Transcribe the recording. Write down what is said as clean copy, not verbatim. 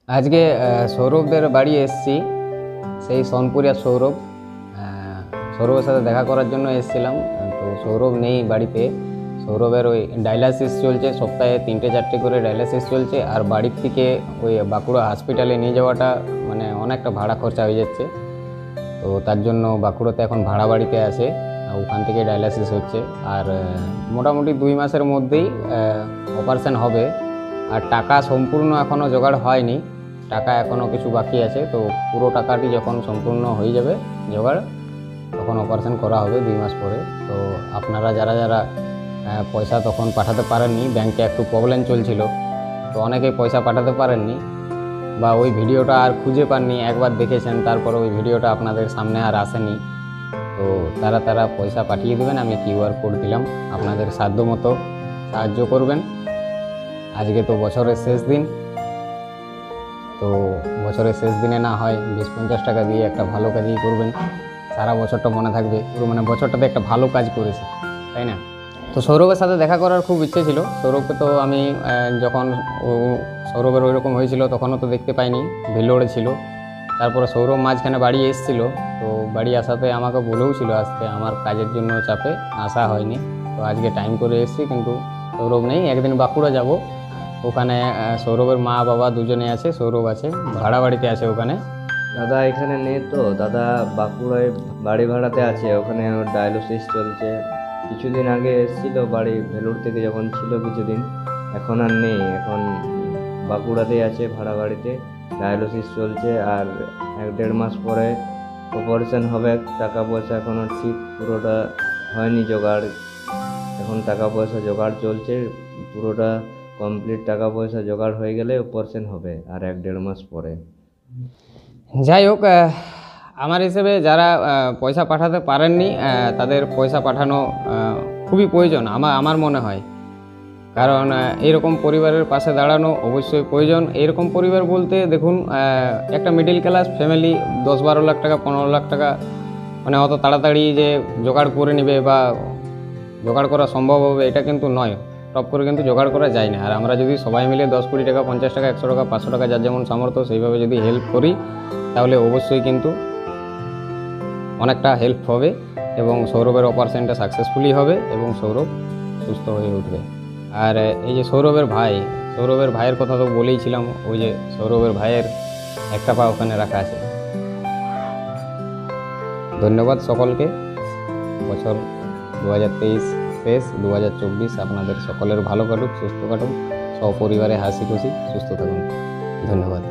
আজকে সৌরভদের বাড়ি এসেছি, সেই সনপুরিয়া সৌরভ। সৌরভের সাথে দেখা করার জন্য এসেছিলাম। তো সৌরভ নেই বাড়িতে। সৌরভের ওই ডায়ালাসিস চলছে, সপ্তাহে 3-4টে করে ডায়ালাসিস চলছে। আর বাড়ির থেকে ওই বাঁকুড়া হসপিটালে নিয়ে যাওয়াটা মানে অনেকটা ভাড়া খরচা হয়ে যাচ্ছে। তো তার জন্য বাঁকুড়াতে এখন ভাড়া বাড়িতে আসে, ওখান থেকে ডায়ালাসিস হচ্ছে। আর মোটামুটি 2 মাসের মধ্যেই অপারেশন হবে। আর টাকা সম্পূর্ণ এখনও জোগাড় হয়নি, টাকা এখনও কিছু বাকি আছে। তো পুরো টাকাটি যখন সম্পূর্ণ হয়ে যাবে জোগাড়, তখন অপারেশন করা হবে 2 মাস পরে। তো আপনারা যারা যারা পয়সা তখন পাঠাতে পারেননি, ব্যাংকে একটু প্রবলেম চলছিল, তো অনেকেই পয়সা পাঠাতে পারেননি বা ওই ভিডিওটা আর খুঁজে পাননি, একবার দেখেছেন তারপর ওই ভিডিওটা আপনাদের সামনে আর আসেনি। তো তারা পয়সা পাঠিয়ে দেবেন। আমি কিউআর কোড দিলাম, আপনাদের সাধ্য মতো সাহায্য করবেন। আজকে তো বছরের শেষ দিন, তো বছরের শেষ দিনে না হয় 20-50 টাকা দিয়ে একটা ভালো কাজই করবেন, সারা বছরটা মনে থাকবে। পুরো মানে বছরটাতে একটা ভালো কাজ করেছে, তাই না? তো সৌরভের সাথে দেখা করার খুব ইচ্ছে ছিল। সৌরভকে তো আমি যখন সৌরভের ওইরকম হয়েছিল তখনও তো দেখতে পাইনি, ভেলোরে ছিল। তারপরে সৌরভ মাঝখানে বাড়ি এসেছিলো, তো বাড়ি আসাতে আমাকে বলেও ছিল আসতে, আমার কাজের জন্য চাপে আসা হয়নি। তো আজকে টাইম করে এসেছি, কিন্তু সৌরভ নেই। একদিন বাঁকুড়া যাব, ওখানে সৌরভের মা বাবা দুজনে আছে, সৌরভ আছে ভাড়া বাড়িতে আছে ওখানে। দাদা এখানে নেই, তো দাদা বাঁকুড়ায় বাড়ি ভাড়াতে আছে, ওখানে ডায়ালিসিস চলছে। কিছুদিন আগে এসেছিল বাড়ি, ভেলোর থেকে যখন ছিল কিছুদিন, এখন আর নেই। এখন বাঁকুড়াতেই আছে ভাড়া বাড়িতে, ডায়ালিসিস চলছে। আর 1-1.5 মাস পরে অপারেশন হবে। টাকা পয়সা এখনও ঠিক পুরোটা হয়নি জোগাড়, এখন টাকা পয়সা জোগাড় চলছে। পুরোটা কমপ্লিট টাকা পয়সা জোগাড় হয়ে গেলে অপারেশন হবে আর 1-1.5 মাস পরে। যাই হোক, আমার হিসেবে যারা পয়সা পাঠাতে পারেননি তাদের পয়সা পাঠানো খুবই প্রয়োজন আমার মনে হয়। কারণ এরকম পরিবারের পাশে দাঁড়ানো অবশ্যই প্রয়োজন। এরকম পরিবার বলতে দেখুন, একটা মিডল ক্লাস ফ্যামিলি 10-12 লাখ টাকা 15 লাখ টাকা মানে অত তাড়াতাড়ি যে জোগাড় করে নেবে বা জোগাড় করা সম্ভব হবে এটা কিন্তু নয়। টপ করে কিন্তু জোগাড় করা যায় না। আর আমরা যদি সবাই মিলে 10 কোটি টাকা 50 টাকা 100 টাকা 500 টাকা যার যেমন সামর্থ্য সেইভাবে যদি হেল্প করি, তাহলে অবশ্যই কিন্তু অনেকটা হেল্প হবে এবং সৌরভের অপারেশনটা সাকসেসফুলি হবে এবং সৌরভ সুস্থ হয়ে উঠবে। আর এই যে সৌরভের ভাইয়ের কথা তো বলেইছিলাম, ওই যে সৌরভের ভাইয়ের একটা পা ওখানে রাখা আছে। ধন্যবাদ সকলকে। বছর 2023 শেষ, 2024 আপনাদের সকলের ভালো কাটুক, সুস্থ কাটুক, সপরিবারে হাসি খুশি সুস্থ থাকুন। ধন্যবাদ।